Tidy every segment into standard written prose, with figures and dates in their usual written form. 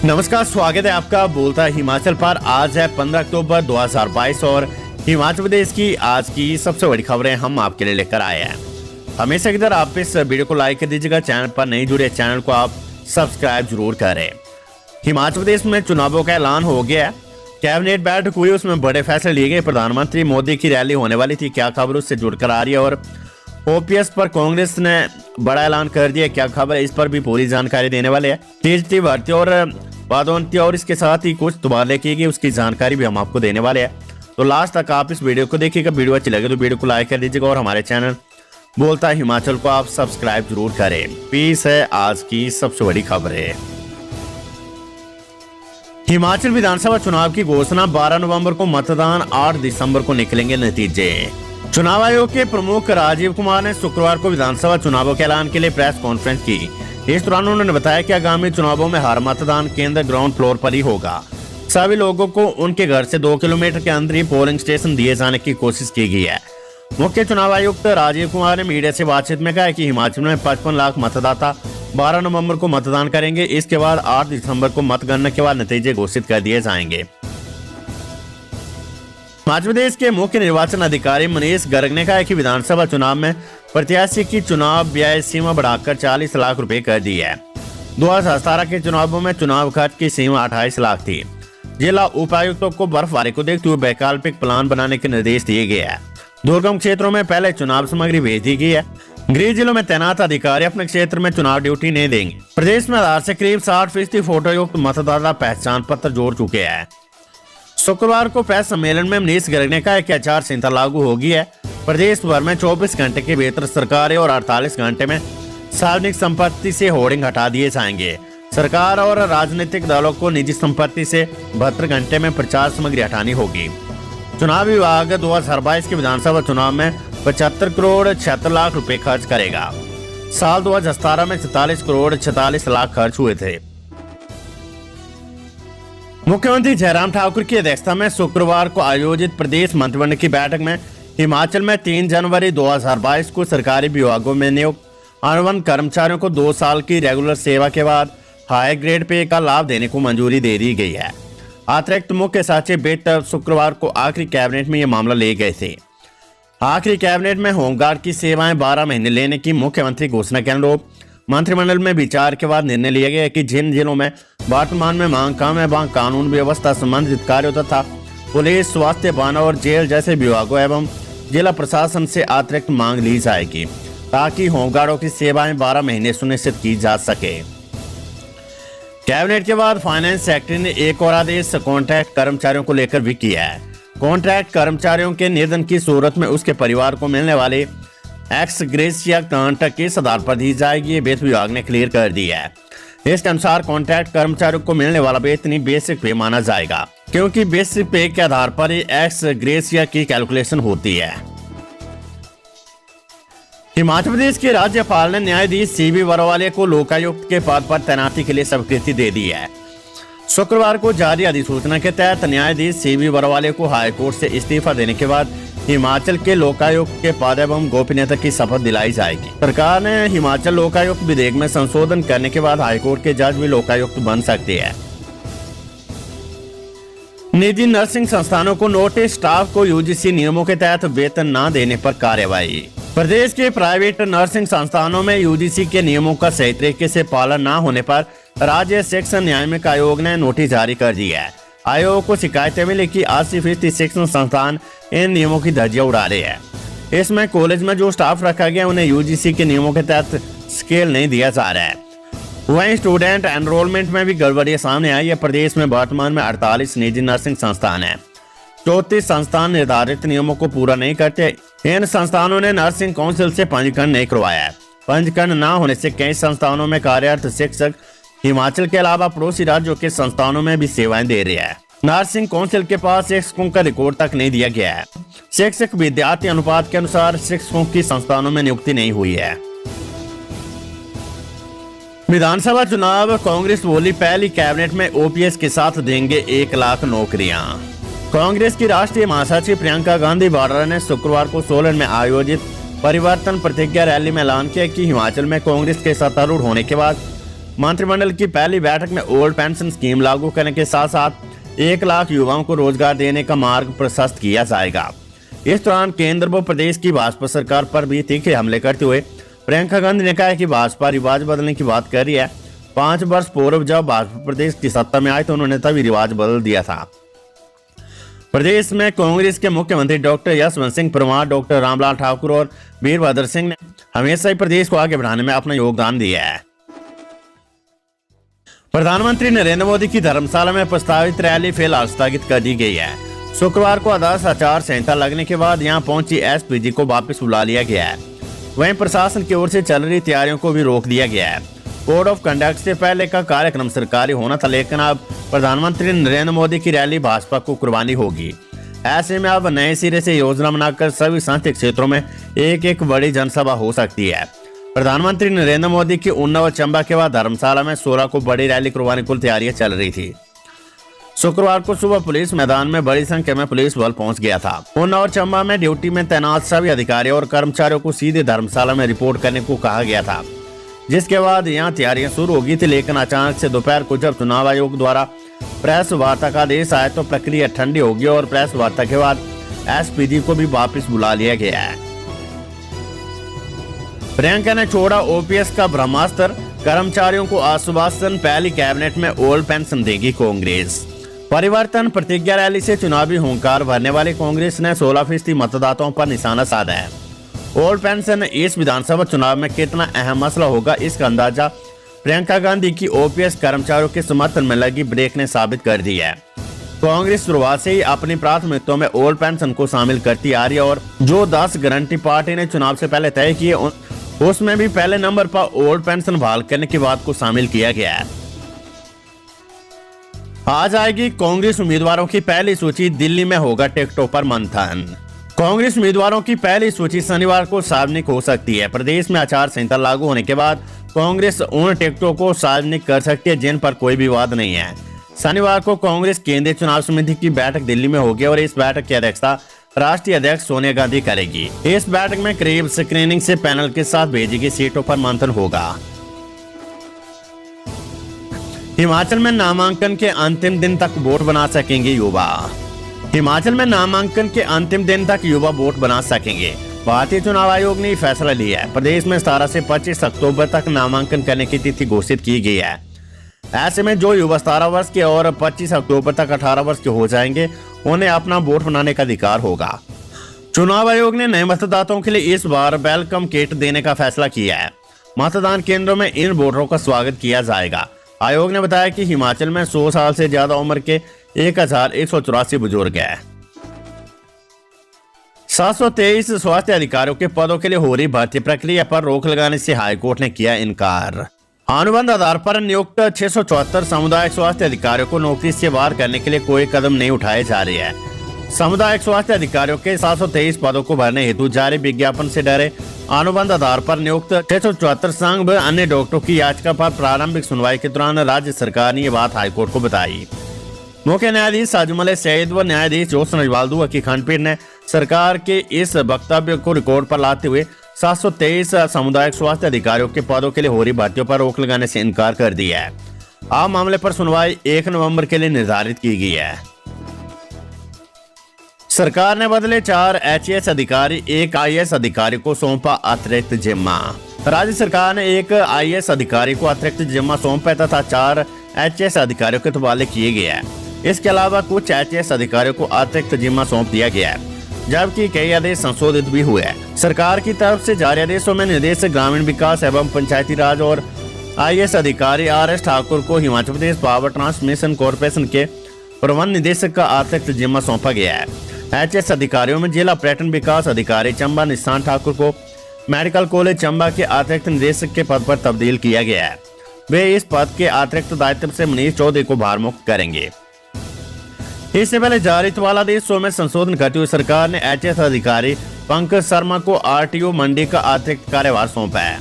नमस्कार, स्वागत है आपका बोलता हिमाचल पर। आज है 15 अक्टूबर 2022 और हिमाचल प्रदेश की आज की सबसे बड़ी खबरें हम आपके लिए लेकर आए हैं। हमेशा की तरह आप इस वीडियो को लाइक कर दीजिएगा। चैनल पर नहीं जुड़े चैनल को आप सब्सक्राइब जरूर करें। हिमाचल प्रदेश में चुनावों का ऐलान हो गया है। कैबिनेट बैठक हुई, उसमें बड़े फैसले लिए गए। प्रधानमंत्री मोदी की रैली होने वाली थी, क्या खबर उससे जुड़कर आ रही है। और ओपीएस पर कांग्रेस ने बड़ा ऐलान कर दिया, क्या खबर है, इस पर भी पूरी जानकारी देने वाले हैं। टीएसटी भर्ती और पदोन्नति और इसके साथ ही कुछ तबादले किए गए, उसकी जानकारी भी हम आपको देने वाले हैं। तो लास्ट तक आप इस वीडियो को देखिएगा। वीडियो अच्छी लगे तो वीडियो को लाइक कर दीजिएगा और हमारे चैनल बोलता हिमाचल को आप सब्सक्राइब जरूर करें। पीस है आज की सबसे बड़ी खबर है। हिमाचल विधानसभा चुनाव की घोषणा 12 नवंबर को, मतदान 8 दिसंबर को निकलेंगे नतीजे। चुनाव आयोग के प्रमुख राजीव कुमार ने शुक्रवार को विधानसभा चुनावों के ऐलान के लिए प्रेस कॉन्फ्रेंस की। इस दौरान उन्होंने बताया कि आगामी चुनावों में हर मतदान केंद्र ग्राउंड फ्लोर पर ही होगा। सभी लोगों को उनके घर से 2 किलोमीटर के अंदर ही पोलिंग स्टेशन दिए जाने की कोशिश की गई है। मुख्य चुनाव आयुक्त राजीव कुमार ने मीडिया से बातचीत में कहा कि हिमाचल में 55 लाख मतदाता 12 नवंबर को मतदान करेंगे। इसके बाद 8 दिसंबर को मतगणना के बाद नतीजे घोषित कर दिए जाएंगे। हिमाचल प्रदेश के मुख्य निर्वाचन अधिकारी मनीष गर्ग ने कहा कि विधानसभा चुनाव में प्रत्याशी की चुनाव व्यय सीमा बढ़ाकर 40 लाख रुपए कर दी है। 2017 के चुनावों में चुनाव खर्च की सीमा 28 लाख थी। जिला उपायुक्तों को बर्फबारी को देखते हुए वैकल्पिक प्लान बनाने के निर्देश दिए गए हैं। दुर्गम क्षेत्रों में पहले चुनाव सामग्री भेज दी गई है। गृह जिलों में तैनात अधिकारी अपने क्षेत्र में चुनाव ड्यूटी नहीं देंगे। प्रदेश में आधार से करीब 60% फोटोयुक्त मतदाता पहचान पत्र जोड़ चुके हैं। शुक्रवार को प्रेस सम्मेलन में मनीष गर्ग ने कहा कि आचार संहिता लागू होगी है। प्रदेश भर में 24 घंटे के भीतर सरकारी और 48 घंटे में सार्वजनिक संपत्ति से होर्डिंग हटा दिए जाएंगे। सरकार और राजनीतिक दलों को निजी संपत्ति से 72 घंटे में प्रचार सामग्री हटानी होगी। चुनाव विभाग 2022 के विधानसभा चुनाव में 75 करोड़ 76 लाख रुपए खर्च करेगा। साल 2017 में 44 करोड़ 46 लाख खर्च हुए थे। मुख्यमंत्री जयराम ठाकुर की अध्यक्षता में शुक्रवार को आयोजित प्रदेश मंत्रिमंडल की बैठक में हिमाचल में 3 जनवरी 2022 को सरकारी विभागों में नियुक्त अनुबंध कर्मचारियों को 2 साल की रेगुलर सेवा के बाद हाई ग्रेड पे का लाभ देने को मंजूरी दे दी गई है। अतिरिक्त मुख्य सचिव वित्त शुक्रवार को आखिरी कैबिनेट में यह मामला ले गए थे। आखिरी कैबिनेट में होमगार्ड की सेवाएं 12 महीने लेने की मुख्यमंत्री घोषणा के अनुरूप मंत्रिमंडल में विचार के बाद निर्णय लिया गया कि जिन जिलों में वर्तमान में मांग कम है, वहां कानून व्यवस्था संबंधित कार्यों तथा पुलिस, स्वास्थ्य, वन और जेल जैसे विभागों एवं जिला प्रशासन से अतिरिक्त मांग ली जाएगी, ताकि होमगार्डों की सेवाएं 12 महीने सुनिश्चित की जा सके। कैबिनेट के बाद फाइनेंस सेक्रेटरी ने एक और आदेश कॉन्ट्रैक्ट कर्मचारियों को लेकर भी किया है। कॉन्ट्रैक्ट कर्मचारियों के निधन की सूरत में उसके परिवार को मिलने वाले एक्स ग्रेशिया कर्नाटक के आधार पर दी जाएगी, ये वेतन विभाग ने क्लियर कर दिया है। इसके अनुसार कॉन्ट्रैक्ट कर्मचारियों को मिलने वाला वेतन ही बेसिक पे माना जाएगा, क्योंकि बेसिक पे के आधार पर ही एक्स ग्रेशिया की कैलकुलेशन होती है। हिमाचल प्रदेश के राज्यपाल ने न्यायाधीश सीबी बरवाले को लोकायुक्त के पद पर तैनाती के लिए स्वीकृति दे दी है। शुक्रवार को जारी अधिसूचना के तहत न्यायाधीश सीबी बरवाले को हाईकोर्ट से इस्तीफा देने के बाद हिमाचल के लोकायुक्त के पद एवं गोपनीयता की शपथ दिलाई जाएगी। सरकार ने हिमाचल लोकायुक्त विधेयक में संशोधन करने के बाद हाईकोर्ट के जज भी लोकायुक्त बन सकते हैं। निजी नर्सिंग संस्थानों को नोटिस, स्टाफ को यूजीसी नियमों के तहत वेतन न देने पर कार्रवाई। प्रदेश के प्राइवेट नर्सिंग संस्थानों में यूजीसी के नियमों का सही तरीके से पालन न होने पर राज्य शिक्षण न्यायिक आयोग ने नोटिस जारी कर दिया है। आयोग को शिकायतें मिली कि 80% शिक्षण संस्थान इन नियमों की धज्जियां उड़ा रहे हैं। इसमें कॉलेज में जो स्टाफ रखा गया उन्हें यूजीसी के नियमों के तहत स्केल नहीं दिया जा रहा है। वहीं स्टूडेंट एनरोलमेंट में भी गड़बड़ियां सामने आई है। प्रदेश में वर्तमान में 48 निजी नर्सिंग संस्थान है। 34 संस्थान निर्धारित नियमों को पूरा नहीं करते। इन संस्थानों ने नर्सिंग काउंसिल से पंजीकरण नहीं करवाया है। पंजीकरण न होने से कई संस्थानों में कार्यरत शिक्षक हिमाचल के अलावा पड़ोसी राज्यों के संस्थानों में भी सेवाएं दे रहे हैं। नर्सिंग काउंसिल के पास शिक्षकों का रिकॉर्ड तक नहीं दिया गया है। शिक्षक विद्यार्थी अनुपात के अनुसार शिक्षकों की संस्थानों में नियुक्ति नहीं हुई है। विधानसभा चुनाव, कांग्रेस बोली पहली कैबिनेट में ओपीएस के साथ देंगे 1 लाख नौकरियां। कांग्रेस की राष्ट्रीय महासचिव प्रियंका गांधी वाड्रा ने शुक्रवार को सोलन में आयोजित परिवर्तन प्रतिज्ञा रैली में ऐलान किया कि हिमाचल में कांग्रेस के सत्तारूढ़ होने के बाद मंत्रिमंडल की पहली बैठक में ओल्ड पेंशन स्कीम लागू करने के साथ साथ 1 लाख युवाओं को रोजगार देने का मार्ग प्रशस्त किया जाएगा। इस दौरान केंद्र व प्रदेश की भाजपा सरकार पर भी तीखे हमले करते हुए प्रियंका गांधी ने कहा है कि भाजपा रिवाज बदलने की बात कर रही है। 5 वर्ष पूर्व जब भाजपा प्रदेश की सत्ता में आई तो उन्होंने तभी रिवाज बदल दिया था। प्रदेश में कांग्रेस के मुख्यमंत्री डॉक्टर यशवंत सिंह परमार, डॉक्टर रामलाल ठाकुर और वीरभद्र सिंह ने हमेशा ही प्रदेश को आगे बढ़ाने में अपना योगदान दिया है। प्रधानमंत्री नरेंद्र मोदी की धर्मशाला में प्रस्तावित रैली फिलहाल स्थगित कर दी गई है। शुक्रवार को आदर्श आचार संहिता लगने के बाद यहां पहुंची एसपीजी को वापस बुला लिया गया है। वहीं प्रशासन की ओर से चल रही तैयारियों को भी रोक दिया गया है। कोड ऑफ कंडक्ट से पहले का कार्यक्रम सरकारी होना था, लेकिन अब प्रधानमंत्री नरेंद्र मोदी की रैली भाजपा को कुर्बानी होगी। ऐसे में अब नए सिरे से योजना बनाकर सभी संसदीय क्षेत्रों में एक बड़ी जनसभा हो सकती है। प्रधानमंत्री नरेंद्र मोदी की उन्नाव और चंबा के बाद धर्मशाला में 16 को बड़ी रैली करवाने की तैयारियां चल रही थी। शुक्रवार को सुबह पुलिस मैदान में बड़ी संख्या में पुलिस बल पहुंच गया था। उन्नाव और चंबा में ड्यूटी में तैनात सभी अधिकारियों और कर्मचारियों को सीधे धर्मशाला में रिपोर्ट करने को कहा गया था, जिसके बाद यहां तैयारियां शुरू हो गई थी। लेकिन अचानक से दोपहर को जब चुनाव आयोग द्वारा प्रेस वार्ता का आदेश आया तो प्रक्रिया ठंडी होगी और प्रेस वार्ता के बाद एसपीजी को भी वापस बुला लिया गया है। प्रियंका ने छोड़ा ओपीएस का ब्रह्मास्त्र, कर्मचारियों को आश्वासन, पहली कैबिनेट में ओल्ड पेंशन देगी कांग्रेस। परिवर्तन प्रतिज्ञा रैली से चुनावी हुंकार भरने वाली कांग्रेस ने 16% मतदाताओं पर निशाना साधा है। ओल्ड पेंशन इस विधानसभा चुनाव में कितना अहम मसला होगा, इसका अंदाजा प्रियंका गांधी की ओपीएस कर्मचारियों के समर्थन में लगी ब्रेक ने साबित कर दी है। कांग्रेस शुरुआत से ही अपनी प्राथमिकताओं में ओल्ड पेंशन को शामिल करती आ रही है और जो 10 गारंटी पार्टी ने चुनाव से पहले तय किए उसमें भी पहले नंबर पर ओल्ड पेंशन बहाल करने की बात को शामिल किया गया है। आज आएगी कांग्रेस उम्मीदवारों की पहली सूची, दिल्ली में होगा टिकटों पर मंथन। कांग्रेस उम्मीदवारों की पहली सूची शनिवार को सार्वजनिक हो सकती है। प्रदेश में आचार संहिता लागू होने के बाद कांग्रेस उन टिकटों को सार्वजनिक कर सकती है जिन पर कोई विवाद नहीं है। शनिवार को कांग्रेस केंद्रीय चुनाव समिति की बैठक दिल्ली में होगी और इस बैठक की अध्यक्षता राष्ट्रीय अध्यक्ष सोनिया गांधी करेगी। इस बैठक में करीब स्क्रीनिंग से पैनल के साथ भेजी गई सीटों पर मंथन होगा। हिमाचल में नामांकन के अंतिम दिन तक वोट बना सकेंगे युवा। हिमाचल में नामांकन के अंतिम दिन तक युवा वोट बना सकेंगे। भारतीय चुनाव आयोग ने फैसला लिया है। प्रदेश में 17 से 25 अक्टूबर तक नामांकन करने की तिथि घोषित की गई है। ऐसे में जो युवा 17 वर्ष के और 25 अक्टूबर तक 18 वर्ष के हो जाएंगे उन्हें अपना वोट बनाने का अधिकार होगा। चुनाव आयोग ने नए मतदाताओं के लिए इस बार वेलकम किट देने का फैसला किया है। मतदान केंद्रों में इन वोटरों का स्वागत किया जाएगा। आयोग ने बताया कि हिमाचल में 100 साल से ज्यादा उम्र के 1184 बुजुर्ग हैं। 723 स्वास्थ्य अधिकारियों के पदों के लिए हो रही भर्ती प्रक्रिया पर रोक लगाने से हाईकोर्ट ने किया इनकार। अनुबंध आधार पर नियुक्त 674 सामुदायिक स्वास्थ्य अधिकारियों को नौकरी से बाहर करने के लिए कोई कदम नहीं उठाए जा रहे हैं। सामुदायिक स्वास्थ्य अधिकारियों के 723 पदों को भरने हेतु जारी विज्ञापन से डरे अनुबंध आधार पर नियुक्त 674 संघ व अन्य डॉक्टरों की याचिका पर प्रारंभिक सुनवाई के दौरान राज्य सरकार ने ये बात हाईकोर्ट को बताई। मुख्य न्यायाधीश साजुमले सईद व न्यायाधीश जोसन अजवाल की खंडपीठ ने सरकार के इस वक्तव्य को रिकॉर्ड पर लाते हुए 723 सामुदायिक स्वास्थ्य अधिकारियों के पदों के लिए हो रही भर्तियों पर रोक लगाने से इनकार कर दिया है। अब मामले पर सुनवाई 1 नवंबर के लिए निर्धारित की गई है। सरकार ने बदले 4 एचएएस अधिकारी, 1 आईएएस अधिकारी को सौंपा अतिरिक्त जिम्मा। राज्य सरकार ने 1 आईएएस अधिकारी को अतिरिक्त जिम्मा सौंपा तथा 4 एचएएस अधिकारियों के तबादले किए गए हैं। इसके अलावा कुछ एचएएस अधिकारियों को अतिरिक्त जिम्मा सौंप दिया गया है, जबकि कई आदेश संशोधित भी हुए हैं। सरकार की तरफ से जारी आदेशों में निदेशक ग्रामीण विकास एवं पंचायती राज और आईएएस अधिकारी RS ठाकुर को Himachal Pradesh power transmission corporation के प्रबंध निदेशक का अतिरिक्त जिम्मा सौंपा गया है। एचएएस अधिकारियों में जिला पर्यटन विकास अधिकारी चंबा निशान ठाकुर को मेडिकल कॉलेज चंबा के अतिरिक्त निदेशक के पद पर तब्दील किया गया है। वे इस पद के अतिरिक्त दायित्व से मनीष चौधरी को भारमुक्त करेंगे। इससे पहले जारी तबादलादेशों में संशोधन करते हुए सरकार ने एचएएस अधिकारी पंकज शर्मा को आरटीओ मंडी का अतिरिक्त कार्यभार सौंपा है।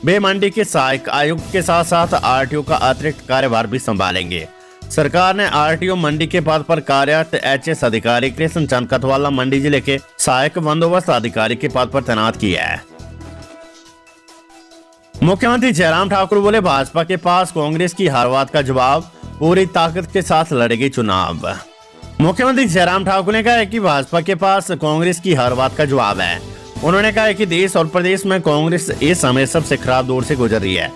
वे मंडी के सहायक आयुक्त के साथ साथ आरटीओ का अतिरिक्त कार्यभार भी संभालेंगे। सरकार ने आरटीओ मंडी के पद पर कार्यरत एचएएस अधिकारी कृष्ण चंद कथवाला मंडी जिले के सहायक बंदोबस्त अधिकारी के पद पर तैनात किया है। मुख्यमंत्री जयराम ठाकुर बोले, भाजपा के पास कांग्रेस की हर बात का जवाब, पूरी ताकत के साथ लड़ेगी चुनाव। मुख्यमंत्री जयराम ठाकुर ने कहा है कि भाजपा के पास कांग्रेस की हर बात का जवाब है। उन्होंने कहा है कि देश और प्रदेश में कांग्रेस इस समय सबसे खराब दौर से गुजर रही है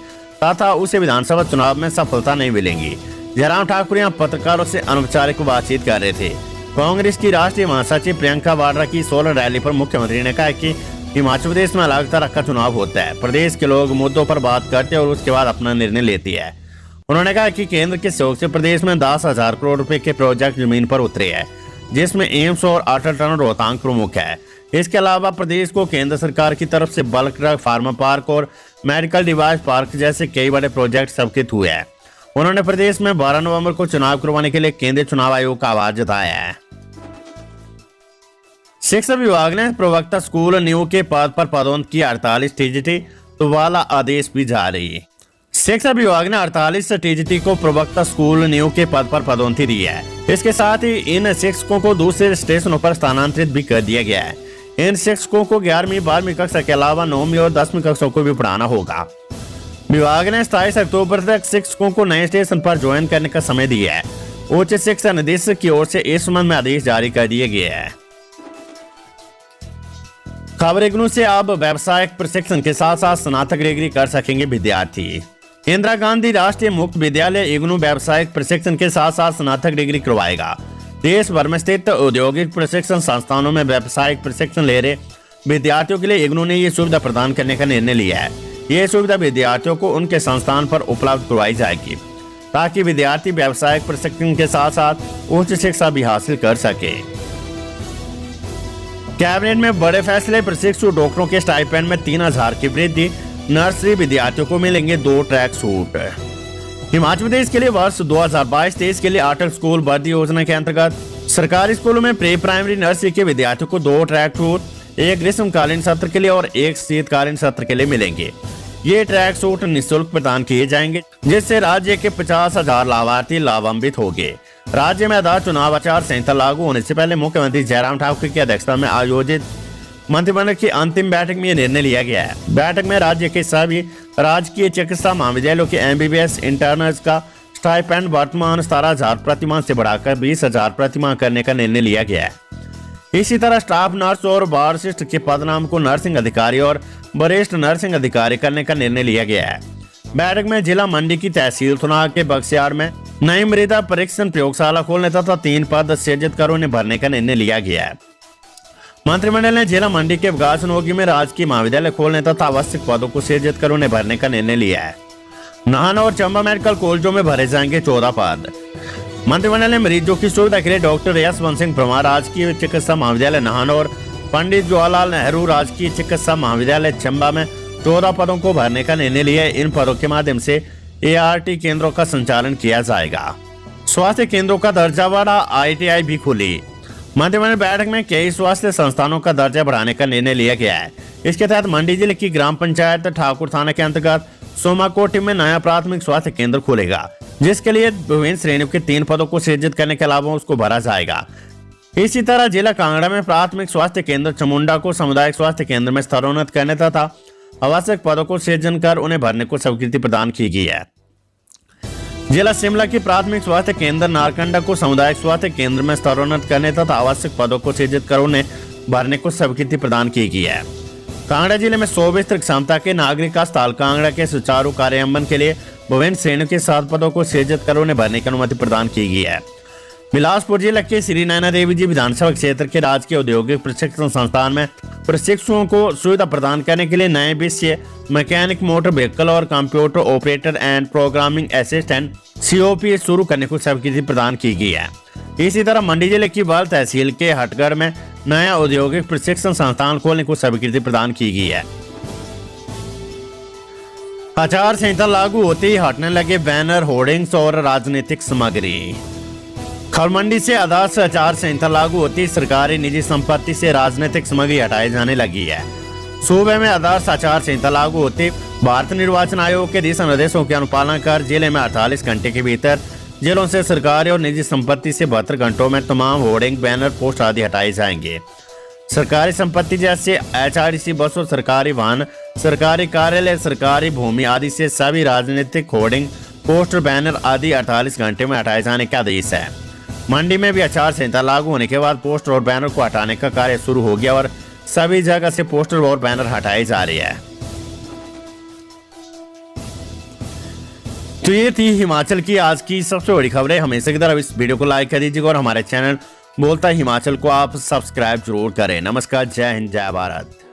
तथा उसे विधानसभा चुनाव में सफलता नहीं मिलेगी। जयराम ठाकुर यहाँ पत्रकारों से अनौपचारिक बातचीत कर रहे थे। कांग्रेस की राष्ट्रीय महासचिव प्रियंका वाड्रा की सोलन रैली पर मुख्यमंत्री ने कहा कि हिमाचल प्रदेश में अलग तरह का चुनाव होता है। प्रदेश के लोग मुद्दों पर बात करते हैं और उसके बाद अपना निर्णय लेती है। उन्होंने कहा कि केंद्र के सहयोग से प्रदेश में 10,000 करोड़ रुपए के प्रोजेक्ट जमीन पर उतरे हैं, जिसमें एम्स और अटल टनल रोहतांग प्रमुख है। इसके अलावा प्रदेश को केंद्र सरकार की तरफ से बल्क ड्रग फार्मा पार्क और मेडिकल डिवाइस पार्क जैसे कई बड़े प्रोजेक्ट स्वीकृत हुए हैं। उन्होंने प्रदेश में 12 नवंबर को चुनाव करवाने के लिए केंद्रीय चुनाव आयोग का आह्वान जताया है। शिक्षा विभाग ने प्रवक्ता स्कूल न्यू के पद पर पदोन्नति की 48 टीजीटी तो वाला आदेश भी जारी। शिक्षा विभाग ने 48 टीजीटी को प्रवक्ता स्कूल न्यू के पद पर पदोन्नति दी है। इसके साथ ही इन शिक्षकों को दूसरे स्टेशनों पर स्थानांतरित भी कर दिया गया है। इन शिक्षकों को 11वीं 12वीं कक्षा के अलावा 9वीं और 10वीं कक्षाओं को भी पढ़ाना होगा। विभाग ने 27 अक्टूबर तक शिक्षकों को नए स्टेशन पर ज्वाइन करने का समय दिया है। उच्च शिक्षा निदेशक की ओर से इस संबंध में आदेश जारी कर दिए गए हैं। खबर इग्नू से अब व्यावसायिक प्रशिक्षण के साथ साथ स्नातक डिग्री कर सकेंगे विद्यार्थी। इंदिरा गांधी राष्ट्रीय मुक्त विद्यालय इग्नू व्यावसायिक प्रशिक्षण के साथ साथ स्नातक डिग्री करवाएगा। देश भर में स्थित औद्योगिक प्रशिक्षण संस्थानों में व्यावसायिक प्रशिक्षण ले रहे विद्यार्थियों के लिए इग्नू ने ये सुविधा प्रदान करने का निर्णय लिया है। ये सुविधा विद्यार्थियों को उनके संस्थान पर उपलब्ध करवाई जाएगी ताकि विद्यार्थी व्यावसायिक प्रशिक्षण के साथ साथ उच्च शिक्षा भी हासिल कर सके। कैबिनेट में बड़े फैसले, प्रशिक्षु डॉक्टरों के स्टाइपेंड में 3,000 की वृद्धि, नर्सरी विद्यार्थियों को मिलेंगे 2 ट्रैक सूट। हिमाचल प्रदेश के लिए वर्ष 2022-23 के लिए अटल स्कूल भर्ती योजना के अंतर्गत सरकारी स्कूलों में प्री प्राइमरी नर्सरी के विद्यार्थियों को 2 ट्रैक सूट, एक ग्रीष्मकालीन सत्र के लिए और एक शीतकालीन सत्र के लिए मिलेंगे। ये ट्रैक सूट निःशुल्क प्रदान किए जाएंगे, जिससे राज्य के 50,000 लाभार्थी लाभान्वित होंगे। राज्य में आदर्श चुनाव आचार संहिता लागू होने से पहले मुख्यमंत्री जयराम ठाकुर की अध्यक्षता में आयोजित मंत्रिमंडल की अंतिम बैठक में यह निर्णय लिया गया है। बैठक में राज्य के सभी राजकीय चिकित्सा महाविद्यालयों के MBBS इंटर्नर्स का स्टाइपेंड वर्तमान 17,000 प्रतिमाह से बढ़ाकर 20,000 प्रतिमाह करने का निर्णय लिया गया है। इसी तरह स्टाफ नर्स और वार्डशिस्ट के पदनाम को नर्सिंग अधिकारी और वरिष्ठ नर्सिंग अधिकारी करने का निर्णय लिया गया है। बैठक में जिला मंडी की तहसील थुनाग के बक्सियाड़ में नई मृदा परीक्षण प्रयोगशाला खोलने तथा 3 पद सृजित कर उन्हें भरने का निर्णय लिया गया है। मंत्रिमंडल ने जिला मंडी के विकासनोगी में राजकीय महाविद्यालय खोलने तथा आवश्यक पदों को सृजित कर उन्हें भरने का निर्णय लिया है। नाहन और चंबा मेडिकल कॉलेजों में भरे जाएंगे 14 पद। मंत्रिमंडल ने मरीजों की सुविधा के लिए डॉक्टर यशवंत सिंह परमार राजकीय चिकित्सा महाविद्यालय नाहन और पंडित जवाहरलाल नेहरू राजकीय चिकित्सा महाविद्यालय चंबा में 14 पदों को भरने का निर्णय लिया है। इन पदों के माध्यम से ART केंद्रों का संचालन किया जाएगा। स्वास्थ्य केंद्रों का दर्जा वाला ITI भी खुली। मंत्रिमंडल बैठक में कई स्वास्थ्य संस्थानों का दर्जा बढ़ाने का निर्णय लिया गया है। इसके तहत मंडी जिले की ग्राम पंचायत ठाकुर थाना के अंतर्गत सोमाकोटी में नया प्राथमिक स्वास्थ्य केंद्र खुलेगा, जिसके लिए विभिन्न श्रेणियों के 3 पदों को सृजित करने के अलावा उसको भरा जाएगा। इसी तरह जिला कांगड़ा में प्राथमिक स्वास्थ्य केंद्र चमुंडा को सामुदायिक स्वास्थ्य केंद्र में स्तरोन्नत करने तथा आवश्यक पदों को सृजन कर उन्हें भरने को स्वीकृति प्रदान की गई है। जिला शिमला की प्राथमिक स्वास्थ्य केंद्र नारकंडा को सामुदायिक स्वास्थ्य केंद्र में स्तरोन्नत करने तथा आवश्यक पदों को सृजित कर उन्हें भरने को स्वीकृति प्रदान की गई है। कांगड़ा जिले में 100 बिस्तर क्षमता के नागरिक अस्पताल कांगड़ा के सुचारू कार्यान्वयन के लिए विभिन्न श्रेणियों के 7 पदों को सृजित कर उन्हें भरने की अनुमति प्रदान की गई है। बिलासपुर जिले के श्री नैना देवी जी विधानसभा क्षेत्र के राजकीय औद्योगिक प्रशिक्षण संस्थान में प्रशिक्षुओं को सुविधा प्रदान करने के लिए नए विषय मैकेनिक मोटर व्हीकल और computer operator and programming assistant COP शुरू करने को स्वीकृति प्रदान की गई है। इसी तरह मंडी जिले की बल तहसील के हटगढ़ में नया औद्योगिक प्रशिक्षण संस्थान खोलने को स्वीकृति प्रदान की गई है। आचार संहिता लागू होते ही हटने लगे बैनर, होर्डिंग्स और राजनीतिक सामग्री। खरमंडी से आदर्श आचार संहिता लागू होती सरकारी निजी संपत्ति से राजनीतिक सामग्री हटाई जाने लगी है। सूबे में आदर्श आचार संहिता लागू होती भारत निर्वाचन आयोग के दिशा निर्देशों की अनुपालना कर जिले में 48 घंटे के भीतर जिलों से सरकारी और निजी संपत्ति से 72 घंटों में तमाम होर्डिंग, बैनर, पोस्ट आदि हटाए जाएंगे। सरकारी संपत्ति जैसे HRDC बस और सरकारी वाहन सरकारी कार्यालय, सरकारी भूमि आदि से सभी राजनीतिक होर्डिंग, पोस्टर, बैनर आदि 48 घंटे में हटाए जाने का आदेश है। मंडी में भी आचार संहिता लागू होने के बाद पोस्टर और बैनर को हटाने का कार्य शुरू हो गया और सभी जगह से पोस्टर और बैनर हटाए जा रहे हैं। तो ये थी हिमाचल की आज की सबसे बड़ी खबरें। हमेशा की तरह इस वीडियो को लाइक कर दीजिएगा और हमारे चैनल बोलता हिमाचल को आप सब्सक्राइब जरूर करें। नमस्कार, जय हिंद, जय भारत।